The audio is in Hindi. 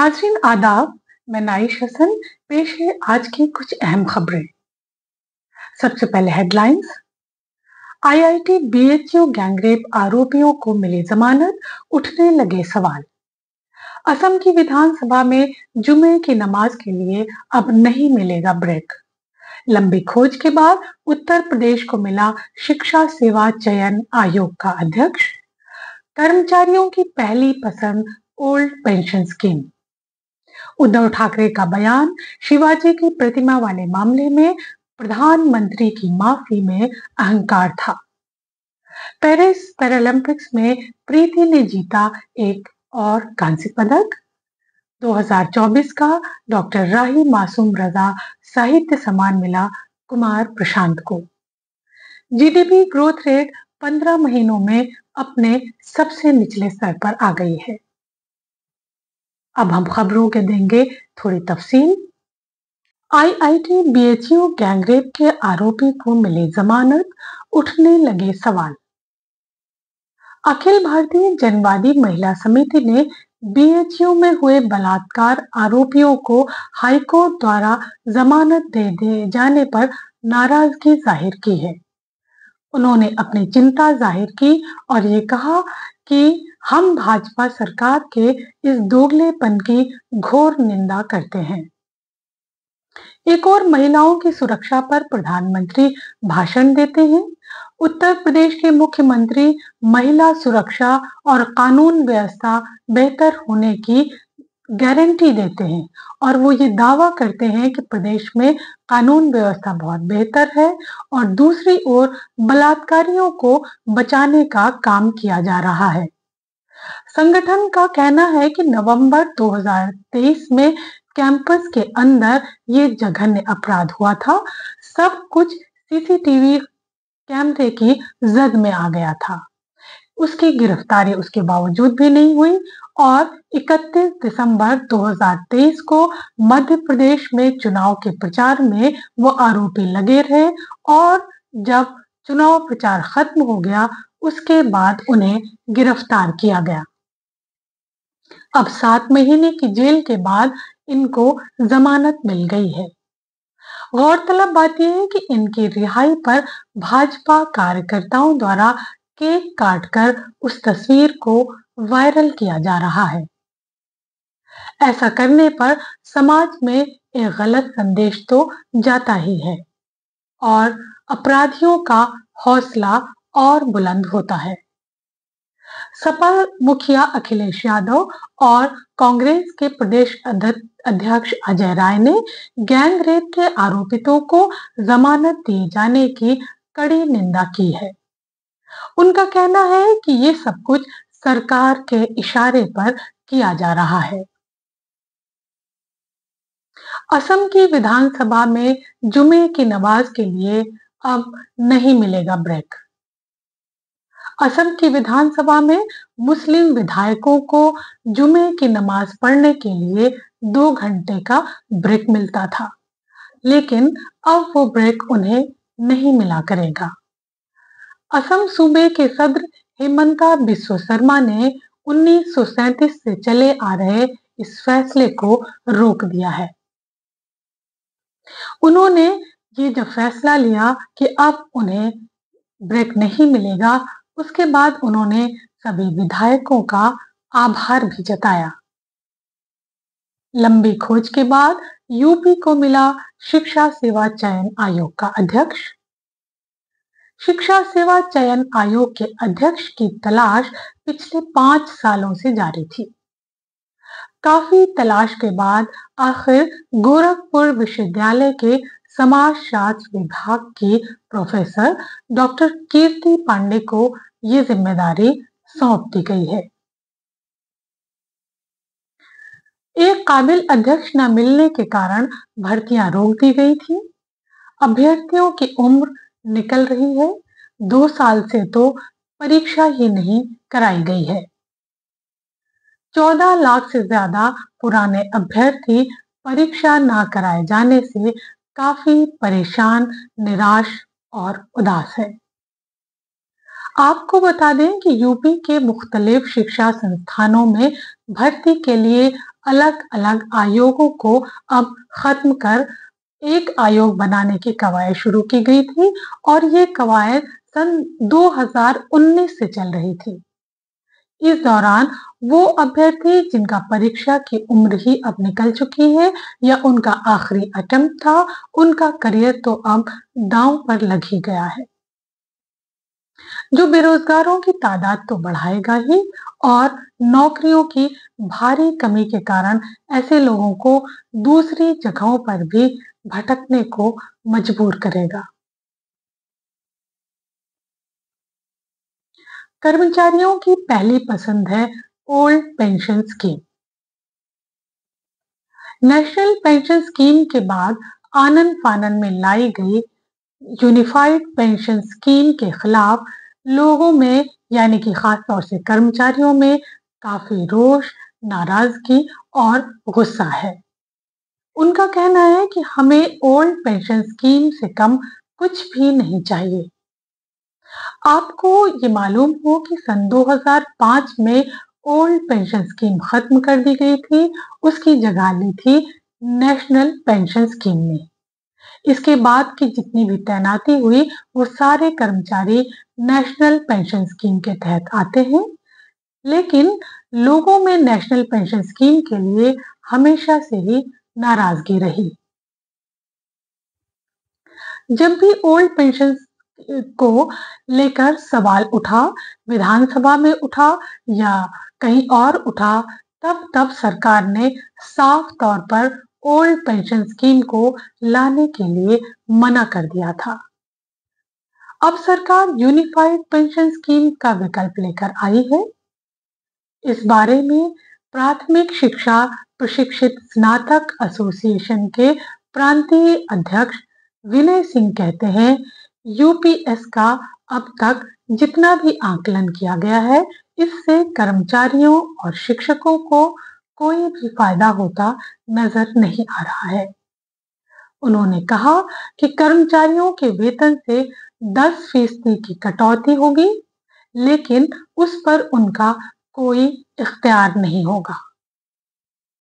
नाज़रीन आदाब, मैं नाइश हसन। पेश है आज की कुछ अहम खबरें। सबसे पहले हेडलाइंस। आईआईटी बीएचयू गैंगरेप आरोपियों को मिली जमानत, उठने लगे सवाल। असम की विधानसभा में जुमे की नमाज के लिए अब नहीं मिलेगा ब्रेक। लंबी खोज के बाद उत्तर प्रदेश को मिला शिक्षा सेवा चयन आयोग का अध्यक्ष। कर्मचारियों की पहली पसंद old pension scheme. Uddhav Thackeray का बयान, शिवाजी की प्रतिमा वाले मामले में प्रधानमंत्री की माफी में अहंकार था। पेरिस पैरालंपिक्स में प्रीति ने जीता एक और कांस्य पदक। 2024 का डॉक्टर राही मासूम रजा साहित्य सम्मान मिला कुमार प्रशांत को। जीडीपी ग्रोथ रेट 15 महीनों में अपने सबसे निचले स्तर पर आ गई है। अब हम खबरों के देंगे थोड़ी तफसील। आईआईटी बीएचयू गैंगरेप के आरोपी को मिली जमानत, उठने लगे सवाल। अखिल भारतीय जनवादी महिला समिति ने बीएचयू में हुए बलात्कार आरोपियों को हाईकोर्ट द्वारा जमानत दे दिए जाने पर नाराजगी जाहिर की है। उन्होंने अपनी चिंता जाहिर की और ये कहा कि हम भाजपा सरकार के इस दोगलेपन की घोर निंदा करते हैं। एक और महिलाओं की सुरक्षा पर प्रधानमंत्री भाषण देते हैं। उत्तर प्रदेश के मुख्यमंत्री महिला सुरक्षा और कानून व्यवस्था बेहतर होने की गारंटी देते हैं और वो ये दावा करते हैं कि प्रदेश में कानून व्यवस्था बहुत बेहतर है और दूसरी ओर बलात्कारियों को बचाने का काम किया जा रहा है। संगठन का कहना है कि नवंबर 2023 में कैंपस के अंदर ये जघन्य अपराध हुआ था। सब कुछ सीसीटीवी कैमरे की जद में आ गया था। उसकी गिरफ्तारी उसके बावजूद भी नहीं हुई और 31 दिसंबर 2023 को मध्य प्रदेश में चुनाव के प्रचार में वो आरोपी लगे रहे और जब चुनाव प्रचार खत्म हो गया उसके बाद उन्हें गिरफ्तार किया गया। अब 7 महीने की जेल के बाद इनको जमानत मिल गई है। गौरतलब बात यह है कि इनकी रिहाई पर भाजपा कार्यकर्ताओं द्वारा केक काटकर उस तस्वीर को वायरल किया जा रहा है। ऐसा करने पर समाज में एक गलत संदेश तो जाता ही है और अपराधियों का हौसला और बुलंद होता है। सपा मुखिया अखिलेश यादव और कांग्रेस के प्रदेश अध्यक्ष अजय राय ने गैंग रेप के आरोपितों को जमानत दिए जाने की कड़ी निंदा की है। उनका कहना है कि ये सब कुछ सरकार के इशारे पर किया जा रहा है। असम की विधानसभा में जुमे की नमाज के लिए अब नहीं मिलेगा ब्रेक। असम की विधानसभा में मुस्लिम विधायकों को जुमे की नमाज पढ़ने के लिए 2 घंटे का ब्रेक मिलता था, लेकिन अब वो ब्रेक उन्हें नहीं मिला करेगा। असम सूबे के सदर हेमंता बिस्वा शर्मा ने 1937 से चले आ रहे इस फैसले को रोक दिया है। उन्होंने ये जब फैसला लिया कि अब उन्हें ब्रेक नहीं मिलेगा, उसके बाद उन्होंने सभी विधायकों का आभार भी जताया। लंबी खोज के बाद यूपी को मिला शिक्षा सेवा चयन आयोग का अध्यक्ष। शिक्षा सेवा चयन आयोग के अध्यक्ष की तलाश पिछले 5 सालों से जारी थी। काफी तलाश के बाद आखिर गोरखपुर विश्वविद्यालय के समाजशास्त्र विभाग की प्रोफेसर डॉक्टर कीर्ति पांडे को ये जिम्मेदारी सौंप दी गई है। एक काबिल अध्यक्ष न मिलने के कारण भर्तियां रोक दी गई थी। अभ्यर्थियों की उम्र निकल रही है। 2 साल से तो परीक्षा ही नहीं कराई गई है। 14 लाख से ज्यादा पुराने अभ्यर्थी परीक्षा न कराए जाने से काफी परेशान, निराश और उदास है। आपको बता दें कि यूपी के मुख्तलिफ शिक्षा संस्थानों में भर्ती के लिए अलग-अलग आयोगों को अब खत्म कर एक आयोग बनाने की कवायद शुरू की गई थी और ये कवायद सन 2019 से चल रही थी। इस दौरान वो अभ्यर्थी जिनका परीक्षा की उम्र ही अब निकल चुकी है या उनका आखिरी अटेम्प्ट था, उनका करियर तो अब दांव पर लग ही गया है। जो बेरोजगारों की तादाद तो बढ़ाएगा ही और नौकरियों की भारी कमी के कारण ऐसे लोगों को दूसरी जगहों पर भी भटकने को मजबूर करेगा। कर्मचारियों की पहली पसंद है old pension scheme. National pension scheme के बाद आनन फानन में लाई गई यूनिफाइड पेंशन स्कीम के खिलाफ लोगों में यानी कि खास तौर से कर्मचारियों में काफी रोष, नाराजगी और गुस्सा है। उनका कहना है कि हमें ओल्ड पेंशन स्कीम से कम कुछ भी नहीं चाहिए। आपको ये मालूम हो कि सन 2005 में ओल्ड पेंशन स्कीम खत्म कर दी गई थी, उसकी जगह ली थी नेशनल पेंशन स्कीम ने। इसके बाद की जितनी भी तैनाती हुई वो सारे कर्मचारी नेशनल पेंशन स्कीम के तहत आते हैं, लेकिन लोगों में नेशनल पेंशन स्कीम के लिए हमेशा से ही नाराजगी रही। जब भी ओल्ड पेंशन को लेकर सवाल उठा, विधानसभा में उठा या कहीं और उठा, तब तब सरकार ने साफ तौर पर ओल्ड पेंशन स्कीम को लाने के लिए मना कर दिया था। अब सरकार यूनिफाइड पेंशन स्कीम का विकल्प लेकर आई है। इस बारे में प्राथमिक शिक्षा प्रशिक्षित स्नातक एसोसिएशन के प्रांतीय अध्यक्ष विनय सिंह कहते हैं, यूपीएस का अब तक जितना भी आकलन किया गया है, इससे कर्मचारियों और शिक्षकों को कोई भी फायदा होता नजर नहीं आ रहा है। उन्होंने कहा कि कर्मचारियों के वेतन से 10% की कटौती होगी, लेकिन उस पर उनका कोई इख्तियार नहीं होगा।